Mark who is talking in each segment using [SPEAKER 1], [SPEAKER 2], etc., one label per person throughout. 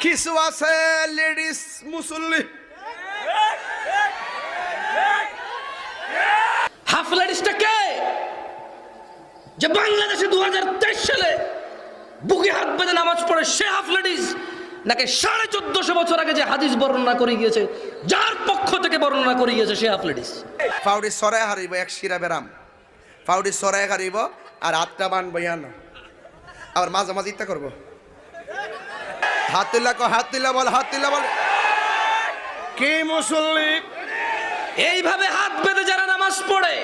[SPEAKER 1] কিছু আছে লেডিস মুসল্লি।
[SPEAKER 2] হাফ লেডিসটা কে? যে বাংলাদেশে 2023 সালে বুকে হাত বেঁধে নামাজ পড়ে সে হাফ লেডিস, নাকি 1450 বছর আগে যে হাদিস বর্ণনা করে গিয়েছে, যার পক্ষ থেকে বর্ণনা করে গিয়েছে সে হাফ লেডিস?
[SPEAKER 1] ফাউডি সরাই হারিব এক শিরা বেরাম, ফাউডি সরাই হারিব আর হাতটা বানবো ইয়ান, আবার মাঝে মাঝে ইত্যা করবো। হাত তুল্লা কো, হাত তুল্লা বল, হাত তুল্লা বল। কে মুসল্লি?
[SPEAKER 2] এইভাবে হাত বেঁধে যারা নামাজ পড়ে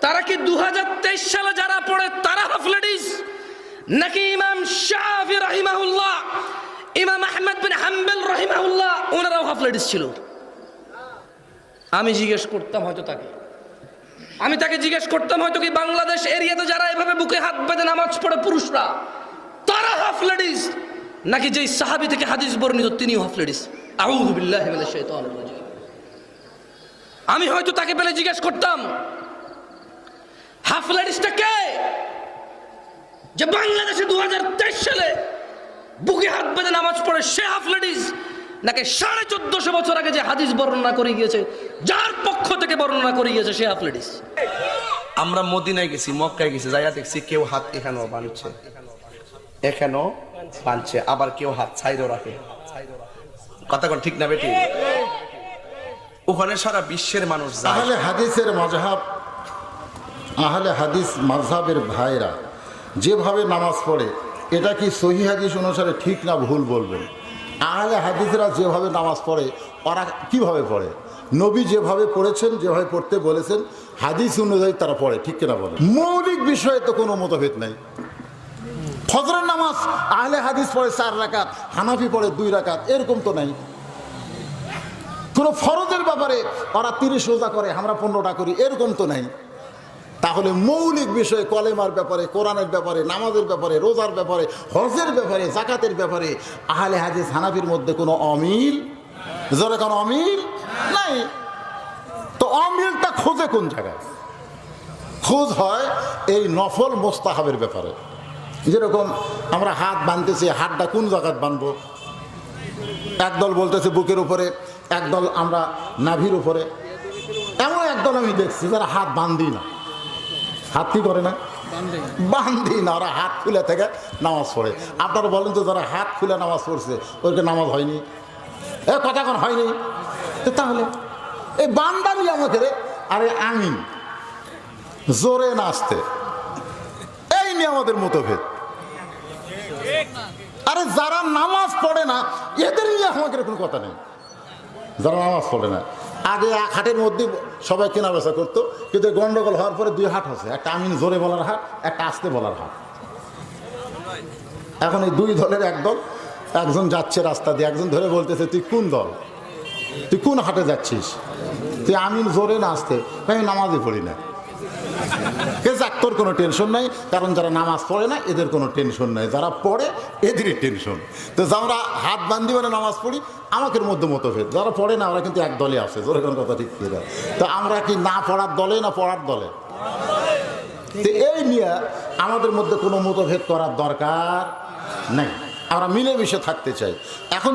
[SPEAKER 2] তারা কি 2023 সালে যারা পড়ে তারা হাফ লেডিস, নাকি ইমাম শাফি রাহিমাহুল্লাহ, ইমাম আহমদ বিন হাম্বল রাহিমাহুল্লাহ ওনারাও হাফ লেডিস ছিল? আমি জিজ্ঞেস করতাম হয়তো তাকে জিজ্ঞেস করতাম হয়তো কি বাংলাদেশ এরিয়াতে যারা এভাবে বুকে হাত বেঁধে নামাজ পড়ে পুরুষরা তারা হাফ লেডিস, নাকি যেই সাহাবী থেকে হাদিস বর্ণিত তিনিও হাফ লেডিস? আউযু বিল্লাহি মিনাশ শাইতানির রাজিম। আমি হয়তো তাকে পেলে জিজ্ঞেস করতাম হাফ লেডিসটা কে? যে বাংলাদেশে 2023 সালে বুকে হাত বেঁধে নামাজ পড়ে সে হাফ লেডিস, নাকি 1450 বছর আগে যে হাদিস বর্ণনা করে গিয়েছে, যার পক্ষ থেকে বর্ণনা করে গিয়েছে সে হাফ লেডিস?
[SPEAKER 1] আমরা মদিনায় গেছি, মক্কায় গেছি, যাইয়া দেখছি কেউ হাত এখানেও বাঁধছে, এখানেও বাঁধছে, আবার কেউ হাত ছাইরও রাখে। কথা কোন ঠিক না বেটি? ওখানে সারা বিশ্বের মানুষ যায়।
[SPEAKER 3] আহলে হাদিসের মাযহাব, আহলে হাদিস মাযহাবের ভাইরা যেভাবে নামাজ পড়ে এটা কি সহিহ হাদিস অনুসারে ঠিক না ভুল বলবেন? আহলে হাদিসরা যেভাবে নামাজ পড়ে ওরা কিভাবে পড়ে? নবী যেভাবে পড়েছেন, যেভাবে পড়তে বলেছেন হাদিস অনুযায়ী তারা পড়ে, ঠিক কিনা বলে? মৌলিক বিষয়ে তো কোনো মতভেদ নাই। ফজরের নামাজ আহলে হাদিস পড়ে 4 রাকাত, হানাফি পড়ে 2 রাকাত, এরকম তো নাই। কোনো ফরজের ব্যাপারে ওরা 30 রোজা করে, আমরা 15টা করি, এরকম তো নাই। তাহলে মৌলিক বিষয়ে কলেমার ব্যাপারে, কোরআনের ব্যাপারে, নামাজের ব্যাপারে, রোজার ব্যাপারে, হজের ব্যাপারে, যাকাতের ব্যাপারে আহলে হাদিস হানাফির মধ্যে কোনো অমিল, জোরে কোনো অমিল নাই। তো অমিলটা খোঁজে কোন জায়গায়? খোঁজ হয় এই নফল মোস্তাহাবের ব্যাপারে। যেরকম আমরা হাত বাঁধতেছি, হাতটা কোন জায়গায় বাঁধবো? একদল বলতেছে বুকের উপরে, একদল আমরা নাভির উপরে, এমন একদল আমি দেখছি যারা হাত বাঁধি না। হাত কি করে না? বান্ধি না, ওরা হাত খুলে থেকে নামাজ পড়ে। আপনারা বলেন তো যারা হাত খুলে নামাজ পড়ছে ওইকে নামাজ হয়নি? কথা কোন হয়নি? তাহলে এই বান্দানি আমাকে রে, আরে আমিন জোরে না আসতে, এই নিয়ে আমাদের মতভেদ। আরে যারা নামাজ পড়ে না এদের নিয়ে আমাদের কোনো কথা নেই। যারা নামাজ পড়ে না, আগে এক হাটের মধ্যে সবাই কেনা বেচা করতো, কিন্তু গন্ডগোল হওয়ার পরে 2 হাট হচ্ছে, একটা আমিন জোরে বলার হাট, একটা আস্তে বলার হাট। এখন এই 2 দলের এক দল, একজন যাচ্ছে রাস্তা দিয়ে, একজন ধরে বলতেছে তুই কোন দল, তুই কোন হাটে যাচ্ছিস, তুই আমিন জোরে না আসতে? আমি নামাজই পড়ি না। যাক, তোর কোনো টেনশন নাই, কারণ যারা নামাজ পড়ে না এদের কোনো টেনশন নাই, যারা পড়ে এদেরই টেনশন। তো আমরা হাত বান্ধি মানে নামাজ পড়ি, আমাদের মধ্যে মতভেদ। যারা পড়ে না ওরা কিন্তু এক দলে আছে, জোরে কোনো কথা ঠিক করে। তো আমরা কি না পড়ার দলে না পড়ার দলে? তো এই নিয়ে আমাদের মধ্যে কোনো মতভেদ করার দরকার নেই, আমরা মিলেমিশে থাকতে চাই। এখন